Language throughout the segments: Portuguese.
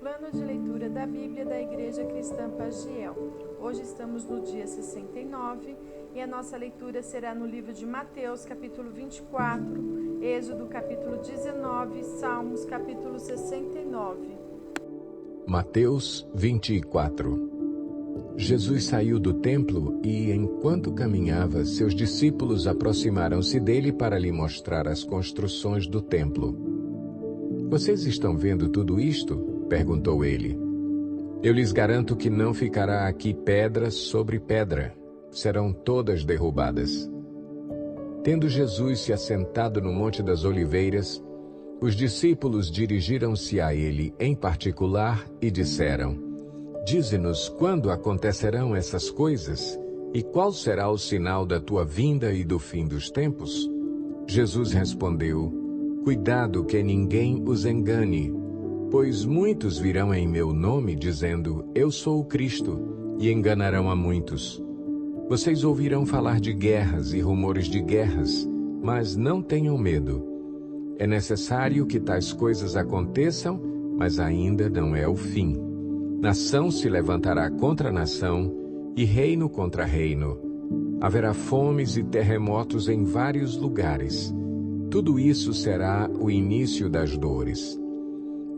Plano de leitura da Bíblia da Igreja Cristã Pagiel. Hoje estamos no dia 69 e a nossa leitura será no livro de Mateus, capítulo 24, Êxodo, capítulo 19, Salmos, capítulo 69. Mateus 24. Jesus saiu do templo e, enquanto caminhava, seus discípulos aproximaram-se dele para lhe mostrar as construções do templo. "Vocês estão vendo tudo isto?" perguntou ele. "Eu lhes garanto que não ficará aqui pedra sobre pedra. Serão todas derrubadas." Tendo Jesus se assentado no Monte das Oliveiras, os discípulos dirigiram-se a ele em particular e disseram: "Dize-nos quando acontecerão essas coisas e qual será o sinal da tua vinda e do fim dos tempos?" Jesus respondeu: "Cuidado que ninguém os engane, pois muitos virão em meu nome dizendo, 'Eu sou o Cristo,' e enganarão a muitos. Vocês ouvirão falar de guerras e rumores de guerras, mas não tenham medo. É necessário que tais coisas aconteçam, mas ainda não é o fim. Nação se levantará contra nação e reino contra reino. Haverá fomes e terremotos em vários lugares. Tudo isso será o início das dores.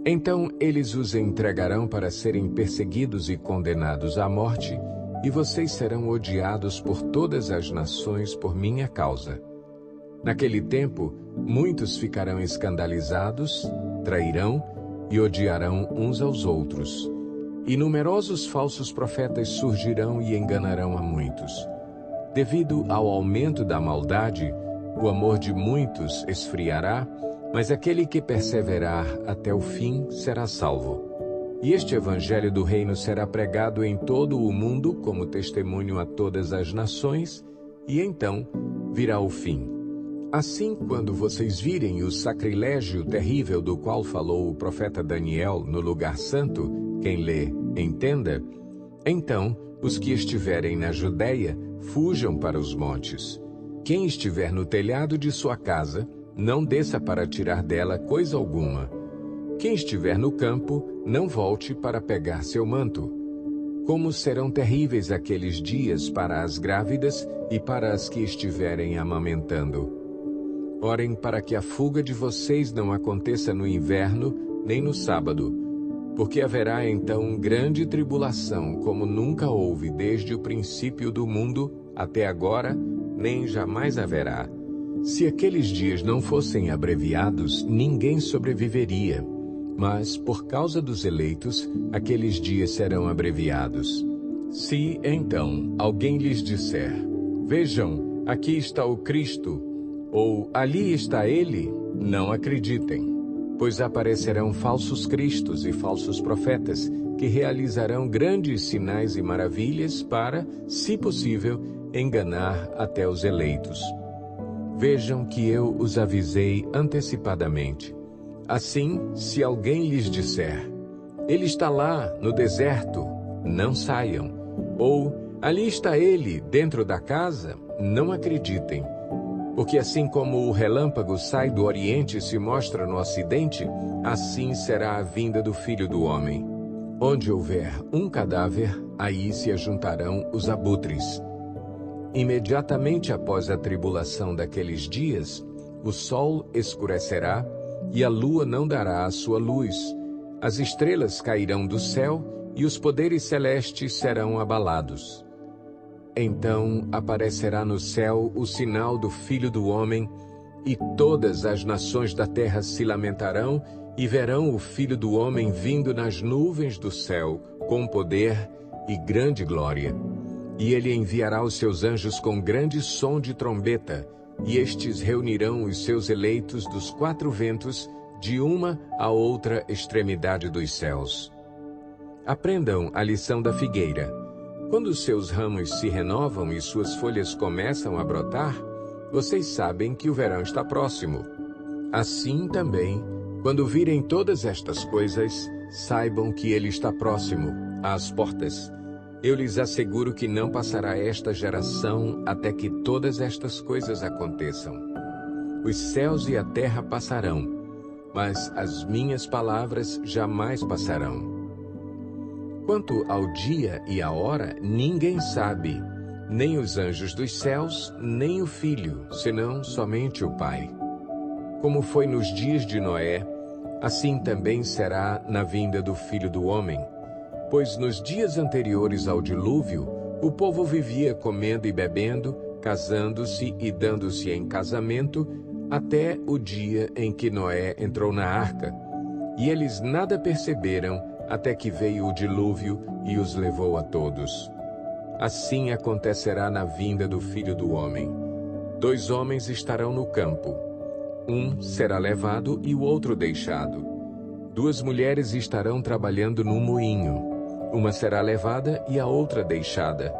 Então eles os entregarão para serem perseguidos e condenados à morte, e vocês serão odiados por todas as nações por minha causa. Naquele tempo, muitos ficarão escandalizados, trairão e odiarão uns aos outros. E numerosos falsos profetas surgirão e enganarão a muitos. Devido ao aumento da maldade, o amor de muitos esfriará, mas aquele que perseverar até o fim será salvo. E este evangelho do reino será pregado em todo o mundo como testemunho a todas as nações, e então virá o fim. Assim, quando vocês virem o sacrilégio terrível do qual falou o profeta Daniel no lugar santo, quem lê, entenda, então os que estiverem na Judeia fujam para os montes. Quem estiver no telhado de sua casa, não desça para tirar dela coisa alguma. Quem estiver no campo, não volte para pegar seu manto. Como serão terríveis aqueles dias para as grávidas e para as que estiverem amamentando. Orem para que a fuga de vocês não aconteça no inverno, nem no sábado, porque haverá então grande tribulação, como nunca houve desde o princípio do mundo até agora, nem jamais haverá. Se aqueles dias não fossem abreviados, ninguém sobreviveria. Mas, por causa dos eleitos, aqueles dias serão abreviados. Se, então, alguém lhes disser, 'Vejam, aqui está o Cristo,' ou 'Ali está ele,' não acreditem, pois aparecerão falsos cristos e falsos profetas, que realizarão grandes sinais e maravilhas para, se possível, enganar até os eleitos. Vejam que eu os avisei antecipadamente. Assim, se alguém lhes disser, 'Ele está lá, no deserto,' não saiam. Ou, 'Ali está ele, dentro da casa,' não acreditem. Porque assim como o relâmpago sai do oriente e se mostra no ocidente, assim será a vinda do Filho do Homem. Onde houver um cadáver, aí se ajuntarão os abutres. Imediatamente após a tribulação daqueles dias, o sol escurecerá e a lua não dará a sua luz. As estrelas cairão do céu e os poderes celestes serão abalados. Então aparecerá no céu o sinal do Filho do Homem, e todas as nações da terra se lamentarão e verão o Filho do Homem vindo nas nuvens do céu, com poder e grande glória. E ele enviará os seus anjos com grande som de trombeta, e estes reunirão os seus eleitos dos quatro ventos, de uma a outra extremidade dos céus. Aprendam a lição da figueira. Quando os seus ramos se renovam e suas folhas começam a brotar, vocês sabem que o verão está próximo. Assim também, quando virem todas estas coisas, saibam que ele está próximo, às portas. Eu lhes asseguro que não passará esta geração até que todas estas coisas aconteçam. Os céus e a terra passarão, mas as minhas palavras jamais passarão. Quanto ao dia e à hora, ninguém sabe, nem os anjos dos céus, nem o Filho, senão somente o Pai. Como foi nos dias de Noé, assim também será na vinda do Filho do Homem. Pois nos dias anteriores ao dilúvio, o povo vivia comendo e bebendo, casando-se e dando-se em casamento, até o dia em que Noé entrou na arca. E eles nada perceberam, até que veio o dilúvio e os levou a todos. Assim acontecerá na vinda do Filho do Homem. 2 homens estarão no campo. Um será levado e o outro deixado. 2 mulheres estarão trabalhando no moinho. Uma será levada e a outra deixada.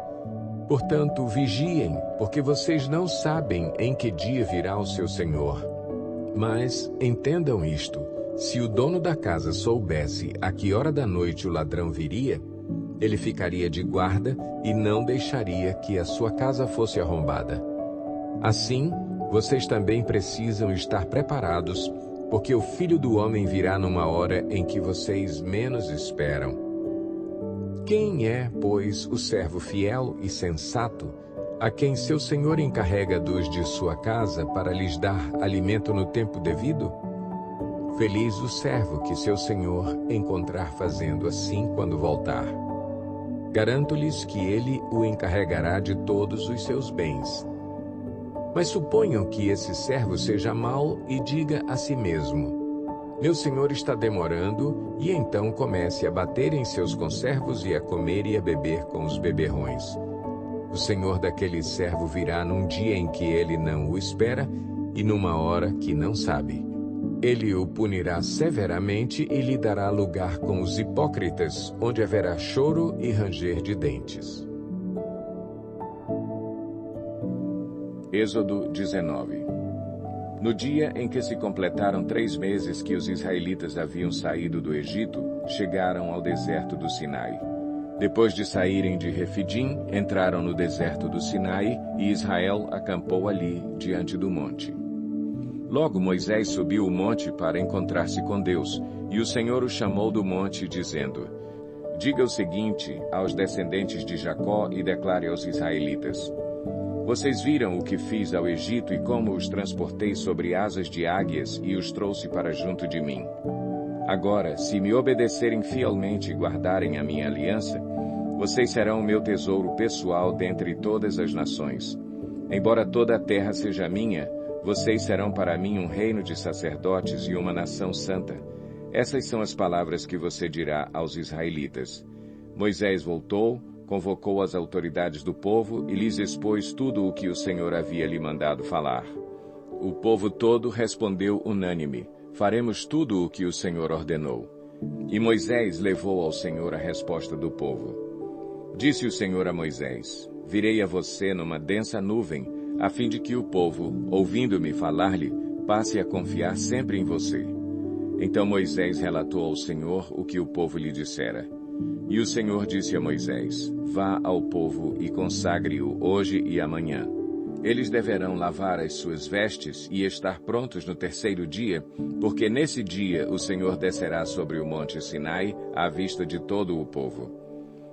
Portanto, vigiem, porque vocês não sabem em que dia virá o seu Senhor. Mas entendam isto: se o dono da casa soubesse a que hora da noite o ladrão viria, ele ficaria de guarda e não deixaria que a sua casa fosse arrombada. Assim, vocês também precisam estar preparados, porque o Filho do Homem virá numa hora em que vocês menos esperam. Quem é, pois, o servo fiel e sensato, a quem seu senhor encarrega dos de sua casa para lhes dar alimento no tempo devido? Feliz o servo que seu senhor encontrar fazendo assim quando voltar. Garanto-lhes que ele o encarregará de todos os seus bens. Mas suponham que esse servo seja mau e diga a si mesmo: meu senhor está demorando, e então comece a bater em seus conservos e a comer e a beber com os beberrões. O senhor daquele servo virá num dia em que ele não o espera e numa hora que não sabe. Ele o punirá severamente e lhe dará lugar com os hipócritas, onde haverá choro e ranger de dentes. Êxodo 19. No dia em que se completaram 3 meses que os israelitas haviam saído do Egito, chegaram ao deserto do Sinai. Depois de saírem de Refidim, entraram no deserto do Sinai e Israel acampou ali, diante do monte. Logo Moisés subiu o monte para encontrar-se com Deus, e o Senhor o chamou do monte, dizendo: diga o seguinte aos descendentes de Jacó e declare aos israelitas: vocês viram o que fiz ao Egito e como os transportei sobre asas de águias e os trouxe para junto de mim. Agora, se me obedecerem fielmente e guardarem a minha aliança, vocês serão o meu tesouro pessoal dentre todas as nações. Embora toda a terra seja minha, vocês serão para mim um reino de sacerdotes e uma nação santa. Essas são as palavras que você dirá aos israelitas. Moisés voltou, convocou as autoridades do povo e lhes expôs tudo o que o Senhor havia lhe mandado falar. O povo todo respondeu unânime: faremos tudo o que o Senhor ordenou. E Moisés levou ao Senhor a resposta do povo. Disse o Senhor a Moisés: virei a você numa densa nuvem, a fim de que o povo, ouvindo-me falar-lhe, passe a confiar sempre em você. Então Moisés relatou ao Senhor o que o povo lhe dissera. E o Senhor disse a Moisés: vá ao povo e consagre-o hoje e amanhã. Eles deverão lavar as suas vestes e estar prontos no 3º dia, porque nesse dia o Senhor descerá sobre o monte Sinai à vista de todo o povo.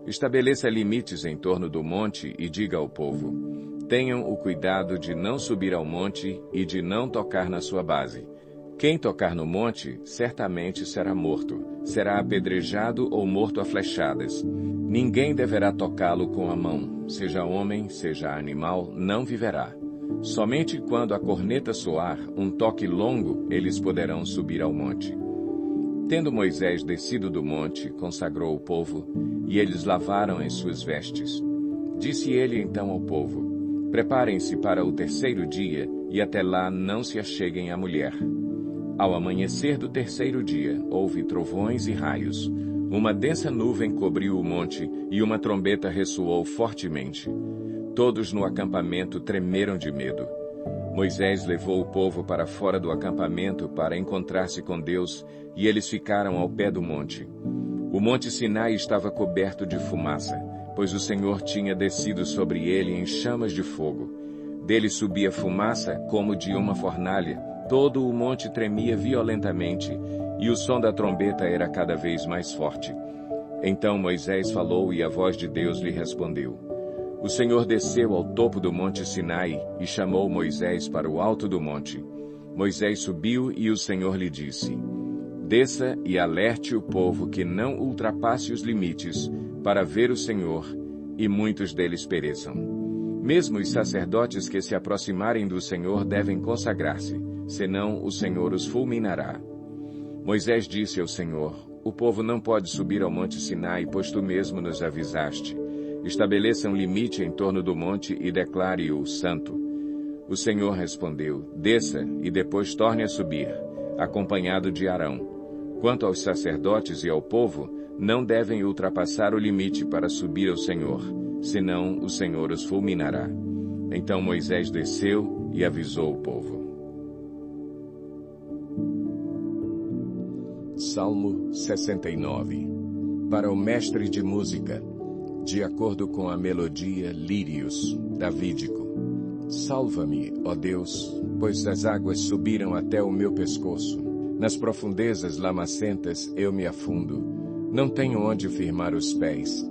Estabeleça limites em torno do monte e diga ao povo: tenham o cuidado de não subir ao monte e de não tocar na sua base. Quem tocar no monte, certamente será morto. Será apedrejado ou morto a flechadas. Ninguém deverá tocá-lo com a mão. Seja homem, seja animal, não viverá. Somente quando a corneta soar, um toque longo, eles poderão subir ao monte. Tendo Moisés descido do monte, consagrou o povo, e eles lavaram as suas vestes. Disse ele então ao povo: preparem-se para o 3º dia, e até lá não se acheguem à mulher. Ao amanhecer do 3º dia, houve trovões e raios. Uma densa nuvem cobriu o monte e uma trombeta ressoou fortemente. Todos no acampamento tremeram de medo. Moisés levou o povo para fora do acampamento para encontrar-se com Deus, e eles ficaram ao pé do monte. O monte Sinai estava coberto de fumaça, pois o Senhor tinha descido sobre ele em chamas de fogo. Dele subia fumaça como de uma fornalha. Todo o monte tremia violentamente, e o som da trombeta era cada vez mais forte. Então Moisés falou e a voz de Deus lhe respondeu. O Senhor desceu ao topo do monte Sinai e chamou Moisés para o alto do monte. Moisés subiu e o Senhor lhe disse: Desça e alerte o povo que não ultrapasse os limites para ver o Senhor, e muitos deles pereçam. Mesmo os sacerdotes que se aproximarem do Senhor devem consagrar-se, senão o Senhor os fulminará. Moisés disse ao Senhor: O povo não pode subir ao monte Sinai, pois tu mesmo nos avisaste. Estabeleça um limite em torno do monte e declare-o santo. O Senhor respondeu: Desça e depois torne a subir, acompanhado de Arão. Quanto aos sacerdotes e ao povo, não devem ultrapassar o limite para subir ao Senhor, senão o Senhor os fulminará. Então Moisés desceu e avisou o povo. Salmo 69. Para o mestre de música, de acordo com a melodia Lírios, davídico. Salva-me, ó Deus, pois as águas subiram até o meu pescoço. Nas profundezas lamacentas eu me afundo. Não tenho onde firmar os pés.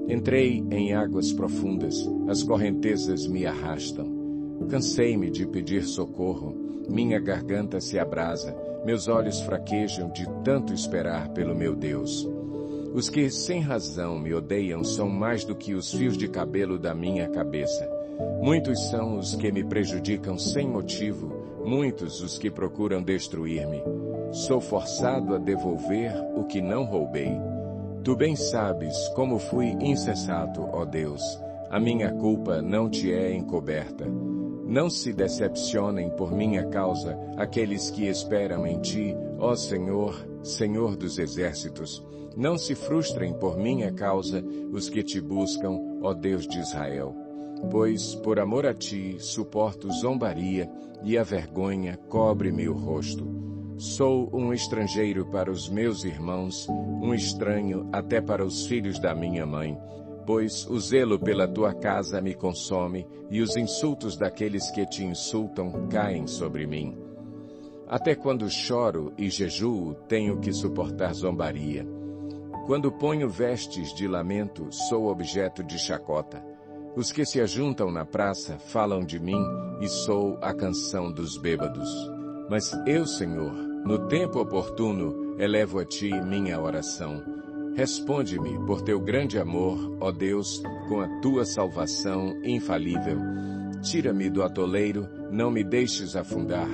Entrei em águas profundas, as correntezas me arrastam. Cansei-me de pedir socorro, minha garganta se abrasa, meus olhos fraquejam de tanto esperar pelo meu Deus. Os que sem razão me odeiam são mais do que os fios de cabelo da minha cabeça. Muitos são os que me prejudicam sem motivo, muitos os que procuram destruir-me. Sou forçado a devolver o que não roubei. Tu bem sabes como fui insensato, ó Deus. A minha culpa não te é encoberta. Não se decepcionem por minha causa aqueles que esperam em ti, ó Senhor, Senhor dos exércitos. Não se frustrem por minha causa os que te buscam, ó Deus de Israel. Pois, por amor a ti, suporto zombaria e a vergonha cobre-me o rosto. Sou um estrangeiro para os meus irmãos, um estranho até para os filhos da minha mãe. Pois o zelo pela tua casa me consome, e os insultos daqueles que te insultam caem sobre mim. Até quando choro e jejuo, tenho que suportar zombaria. Quando ponho vestes de lamento, sou objeto de chacota. Os que se ajuntam na praça falam de mim, e sou a canção dos bêbados. Mas eu, Senhor, no tempo oportuno, elevo a ti minha oração. Responde-me por teu grande amor, ó Deus, com a tua salvação infalível. Tira-me do atoleiro, não me deixes afundar.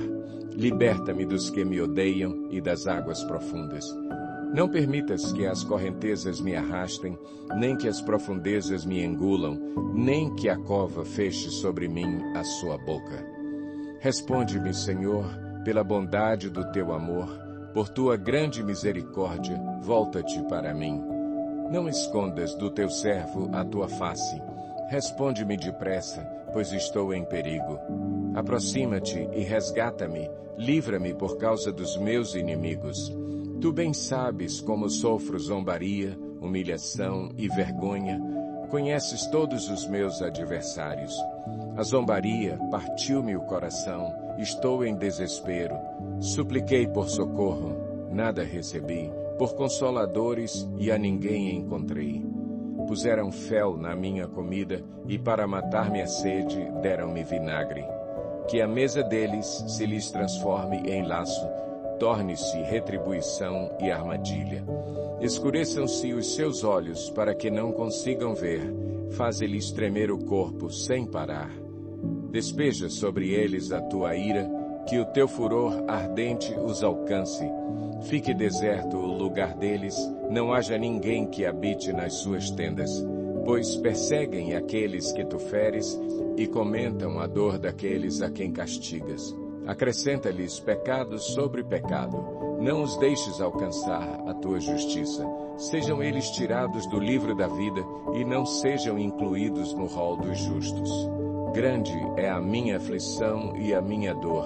Liberta-me dos que me odeiam e das águas profundas. Não permitas que as correntezas me arrastem, nem que as profundezas me engulam, nem que a cova feche sobre mim a sua boca. Responde-me, Senhor, pela bondade do teu amor, por tua grande misericórdia, volta-te para mim. Não escondas do teu servo a tua face. Responde-me depressa, pois estou em perigo. Aproxima-te e resgata-me, livra-me por causa dos meus inimigos. Tu bem sabes como sofro zombaria, humilhação e vergonha. Conheces todos os meus adversários. A zombaria partiu-me o coração, estou em desespero. Supliquei por socorro, nada recebi, por consoladores e a ninguém encontrei. Puseram fel na minha comida e para matar-me a sede deram-me vinagre. Que a mesa deles se lhes transforme em laço, torne-se retribuição e armadilha. Escureçam-se os seus olhos para que não consigam ver, faze-lhes tremer o corpo sem parar. Despeja sobre eles a tua ira, que o teu furor ardente os alcance. Fique deserto o lugar deles, não haja ninguém que habite nas suas tendas, pois perseguem aqueles que tu feres e comentam a dor daqueles a quem castigas. Acrescenta-lhes pecado sobre pecado. Não os deixes alcançar a tua justiça. Sejam eles tirados do livro da vida e não sejam incluídos no rol dos justos. Grande é a minha aflição e a minha dor.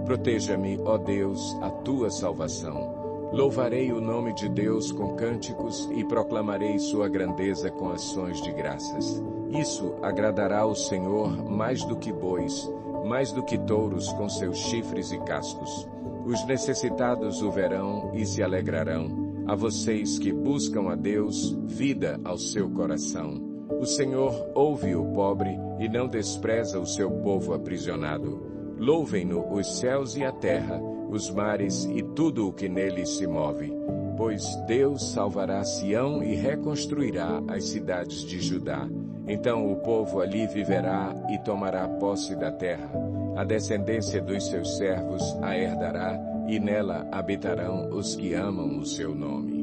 Proteja-me, ó Deus, a tua salvação. Louvarei o nome de Deus com cânticos e proclamarei sua grandeza com ações de graças. Isso agradará ao Senhor mais do que bois, mais do que touros com seus chifres e cascos. Os necessitados o verão e se alegrarão. A vocês que buscam a Deus, vida ao seu coração. O Senhor ouve o pobre e não despreza o seu povo aprisionado. Louvem-no os céus e a terra, os mares e tudo o que neles se move. Pois Deus salvará Sião e reconstruirá as cidades de Judá. Então o povo ali viverá e tomará posse da terra. A descendência dos seus servos a herdará, e nela habitarão os que amam o seu nome.